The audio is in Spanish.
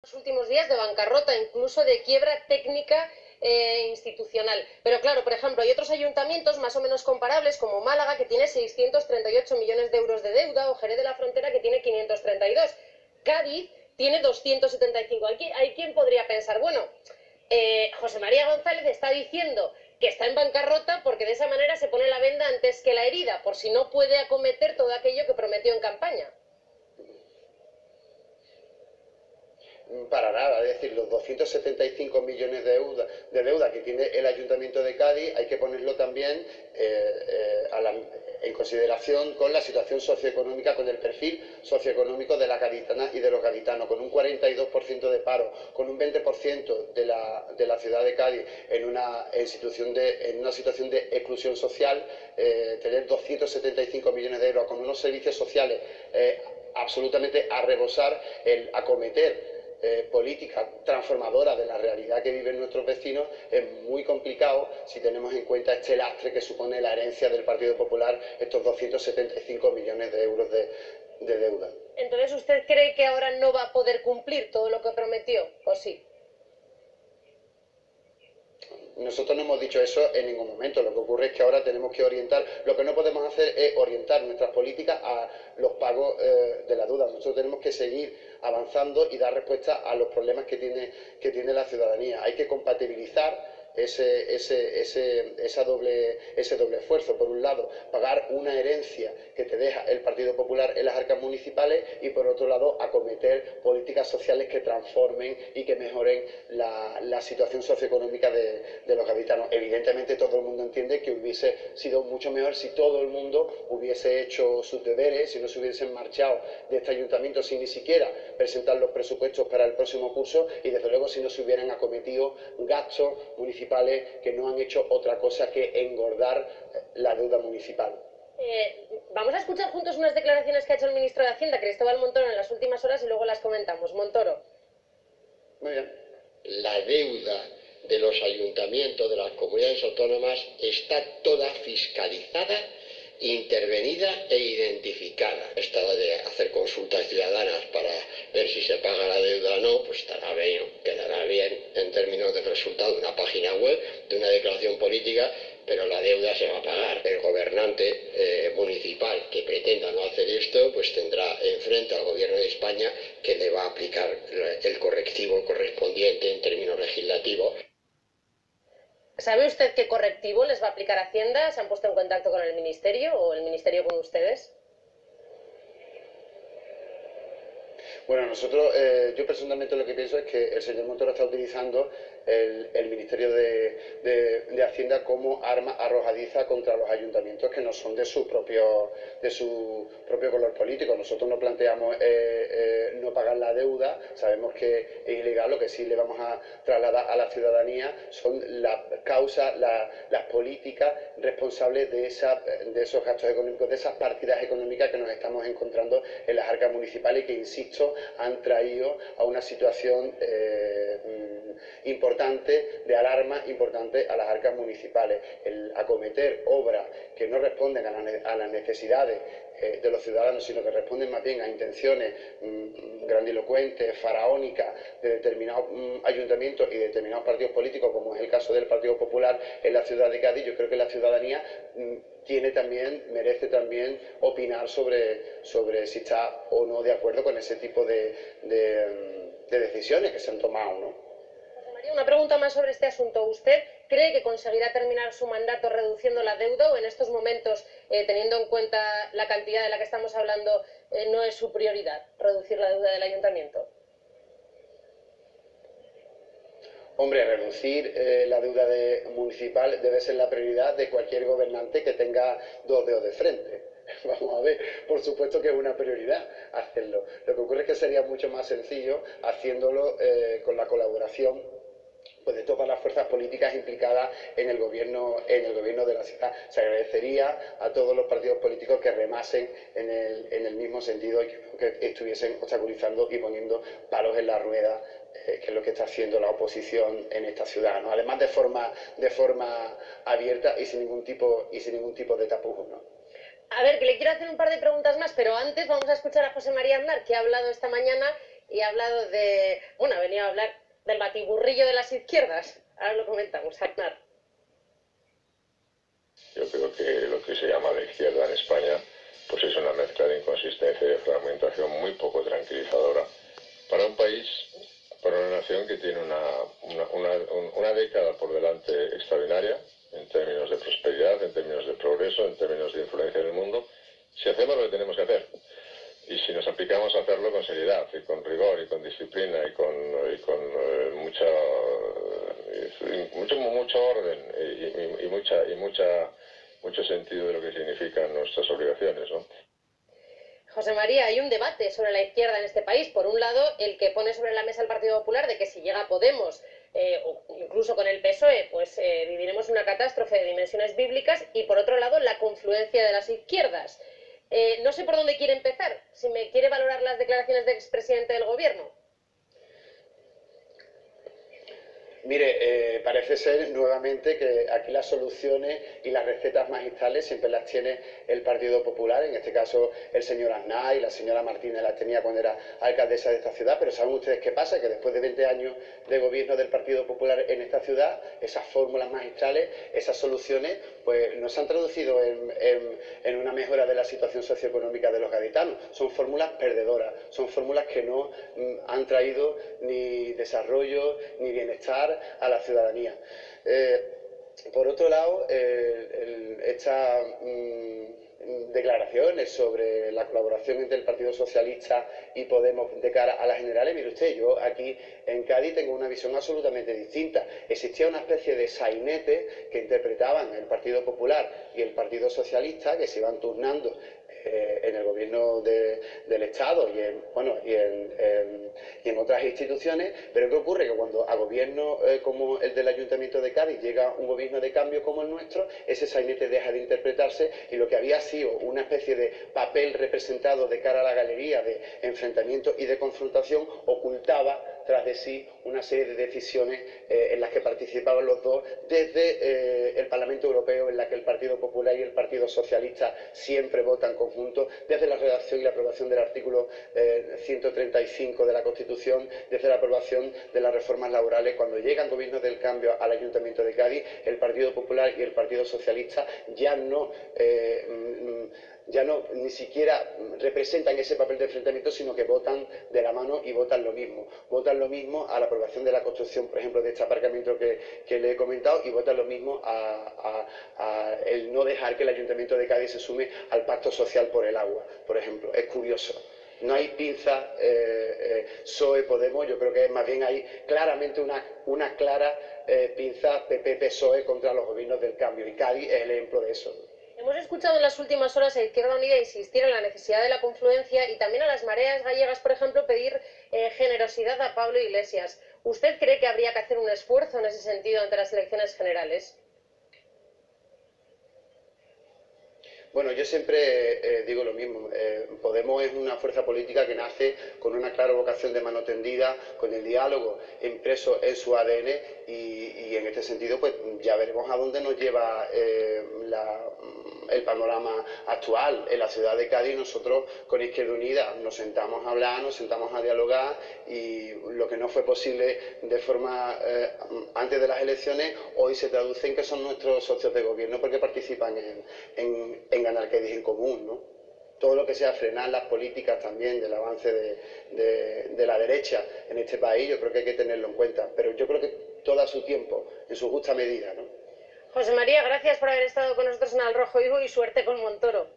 los últimos días de bancarrota, incluso de quiebra técnica institucional. Pero claro, por ejemplo, hay otros ayuntamientos más o menos comparables, como Málaga, que tiene 638 millones de euros de deuda, o Jerez de la Frontera, que tiene 532. Cádiz tiene 275. Hay quien podría pensar, bueno, José María González está diciendo que está en bancarrota porque de esa manera se pone la venda antes que la herida, por si no puede acometer todo aquello que prometió en campaña. Para nada, es decir, los 275 millones de deuda que tiene el Ayuntamiento de Cádiz hay que ponerlo también en consideración con la situación socioeconómica, con el perfil socioeconómico de las gaditanas y de los gaditanos, con un 42% de paro, con un 20% de la ciudad de Cádiz en una situación de exclusión social, tener 275 millones de euros con unos servicios sociales absolutamente a rebosar, el acometer política transformadora de la realidad que viven nuestros vecinos es muy complicado si tenemos en cuenta este lastre que supone la herencia del Partido Popular, estos 275 millones de euros de deuda. Entonces, ¿usted cree que ahora no va a poder cumplir todo lo que prometió? ¿O sí? Nosotros no hemos dicho eso en ningún momento. Lo que ocurre es que ahora tenemos que orientar. Lo que no podemos hacer es orientar nuestras políticas a los pagos de la deuda. Nosotros tenemos que seguir avanzando y dar respuesta a los problemas que tiene la ciudadanía. Hay que compatibilizar ese doble esfuerzo. Por un lado, pagar una herencia que te deja el Partido Popular en las arcas municipales y, por otro lado, acometer políticas sociales que transformen y que mejoren la situación socioeconómica de los gaditanos. Evidentemente, todo el mundo entiende que hubiese sido mucho mejor si todo el mundo hubiese hecho sus deberes, si no se hubiesen marchado de este ayuntamiento sin ni siquiera presentar los presupuestos para el próximo curso y, desde luego, si no se hubieran acometido gastos municipales que no han hecho otra cosa que engordar la deuda municipal. Vamos a escuchar juntos unas declaraciones que ha hecho el ministro de Hacienda, Cristóbal Montoro, en las últimas horas y luego las comentamos. Montoro. Muy bien. La deuda de los ayuntamientos, de las comunidades autónomas, está toda fiscalizada, intervenida e identificada. Esta de hacer consultas ciudadanas para ver si se paga la deuda o no, pues quedará bien en términos del resultado de una página web, de una declaración política, pero la deuda se va a pagar. El gobernante municipal que pretenda no hacer esto, pues tendrá enfrente al gobierno de España que le va a aplicar el correctivo correspondiente en términos legislativos. ¿Sabe usted qué correctivo les va a aplicar Hacienda? ¿Se han puesto en contacto con el Ministerio o el Ministerio con ustedes? Bueno, yo personalmente lo que pienso es que el señor Montoro está utilizando el Ministerio de Hacienda como arma arrojadiza contra los ayuntamientos que no son de su propio color político. Nosotros no planteamos no pagar la deuda, sabemos que es ilegal. Lo que sí le vamos a trasladar a la ciudadanía son las causas, las políticas responsables de esos gastos económicos, de esas partidas económicas que nos estamos encontrando en las arcas municipales y que, insisto, han traído a una situación importante, de alarma importante a las arcas municipales. El acometer obras que no responden a las necesidades de los ciudadanos, sino que responden más bien a intenciones grandilocuentes, faraónicas de determinados ayuntamientos y de determinados partidos políticos, como es el caso del Partido Popular en la ciudad de Cádiz. Yo creo que la ciudadanía merece también opinar sobre si está o no de acuerdo con ese tipo de decisiones que se han tomado, ¿no? José María, una pregunta más sobre este asunto. ¿Usted cree que conseguirá terminar su mandato reduciendo la deuda o en estos momentos, teniendo en cuenta la cantidad de la que estamos hablando, no es su prioridad reducir la deuda del ayuntamiento? Hombre, reducir la deuda municipal debe ser la prioridad de cualquier gobernante que tenga dos dedos de frente. Vamos a ver, por supuesto que es una prioridad hacerlo. Lo que ocurre es que sería mucho más sencillo haciéndolo con la colaboración de todas las fuerzas políticas implicadas en el gobierno de la ciudad. Se agradecería a todos los partidos políticos que remasen en el mismo sentido y que estuviesen obstaculizando y poniendo palos en la rueda, que es lo que está haciendo la oposición en esta ciudad, ¿no? Además, de forma abierta y sin ningún tipo de tapujos, ¿no? A ver, que le quiero hacer un par de preguntas más, pero antes vamos a escuchar a José María Aznar, que ha hablado esta mañana y ha hablado de, bueno, ha venido a hablar del batiburrillo de las izquierdas. Ahora lo comentamos, Aznar. Yo creo que lo que se llama la izquierda en España pues es una mezcla de inconsistencia y de fragmentación muy poco tranquilizadora para un país, para una nación que tiene una década por delante extraordinaria en términos de prosperidad, en términos de progreso, en términos de influencia en el mundo, si hacemos lo que tenemos que hacer. Y si nos aplicamos a hacerlo con seriedad y con rigor y con disciplina y con mucho orden y mucho sentido de lo que significan nuestras obligaciones, ¿no? José María, hay un debate sobre la izquierda en este país. Por un lado, el que pone sobre la mesa el Partido Popular de que si llega Podemos, o incluso con el PSOE, pues viviremos una catástrofe de dimensiones bíblicas. Y por otro lado, la confluencia de las izquierdas. No sé por dónde quiere empezar. Si me quiere valorar las declaraciones del expresidente del Gobierno. Mire, parece ser nuevamente que aquí las soluciones y las recetas magistrales siempre las tiene el Partido Popular, en este caso el señor Aznar y la señora Martínez las tenía cuando era alcaldesa de esta ciudad, pero ¿saben ustedes qué pasa? Que después de 20 años de gobierno del Partido Popular en esta ciudad, esas fórmulas magistrales, esas soluciones, pues no se han traducido en una mejora de la situación socioeconómica de los gaditanos. Son fórmulas perdedoras, son fórmulas que no han traído ni desarrollo ni bienestar a la ciudadanía. Por otro lado, estas declaraciones sobre la colaboración entre el Partido Socialista y Podemos de cara a las generales, mire usted, yo aquí en Cádiz tengo una visión absolutamente distinta. Existía una especie de sainete que interpretaban el Partido Popular y el Partido Socialista, que se iban turnando en el gobierno del Estado y en otras instituciones, pero ¿qué ocurre? Que cuando a gobierno como el del Ayuntamiento de Cádiz llega un gobierno de cambio como el nuestro, ese sainete deja de interpretarse y lo que había sido una especie de papel representado de cara a la galería de enfrentamiento y de confrontación ocultaba tras de sí una serie de decisiones en las que participaban los dos desde el Parlamento Europeo, en la que el Partido Popular y el Partido Socialista siempre votan conjuntos, desde la redacción y la aprobación del artículo 135 de la Constitución, desde la aprobación de las reformas laborales. Cuando llegan gobiernos del cambio al Ayuntamiento de Cádiz, el Partido Popular y el Partido Socialista ya no ni siquiera representan ese papel de enfrentamiento, sino que votan de la mano y votan lo mismo. Votan lo mismo a la aprobación de la construcción, por ejemplo, de este aparcamiento que le he comentado, y votan lo mismo a el no dejar que el Ayuntamiento de Cádiz se sume al pacto social por el agua, por ejemplo. Es curioso. No hay pinza PSOE-Podemos, yo creo que más bien hay claramente una clara pinza PP-PSOE contra los gobiernos del cambio, y Cádiz es el ejemplo de eso. Hemos escuchado en las últimas horas a Izquierda Unida insistir en la necesidad de la confluencia y también a las mareas gallegas, por ejemplo, pedir generosidad a Pablo Iglesias. ¿Usted cree que habría que hacer un esfuerzo en ese sentido ante las elecciones generales? Bueno, yo siempre digo lo mismo. Podemos es una fuerza política que nace con una clara vocación de mano tendida, con el diálogo impreso en su ADN y en este sentido pues ya veremos a dónde nos lleva el panorama actual. En la ciudad de Cádiz nosotros con Izquierda Unida nos sentamos a hablar, nos sentamos a dialogar, y lo que no fue posible de forma antes de las elecciones hoy se traduce en que son nuestros socios de gobierno porque participan en ganar Cádiz en común, ¿no? Todo lo que sea frenar las políticas también del avance de la derecha en este país, yo creo que hay que tenerlo en cuenta, pero yo creo que todo a su tiempo, en su justa medida, ¿no? José María, gracias por haber estado con nosotros en Al Rojo Vivo y suerte con Montoro.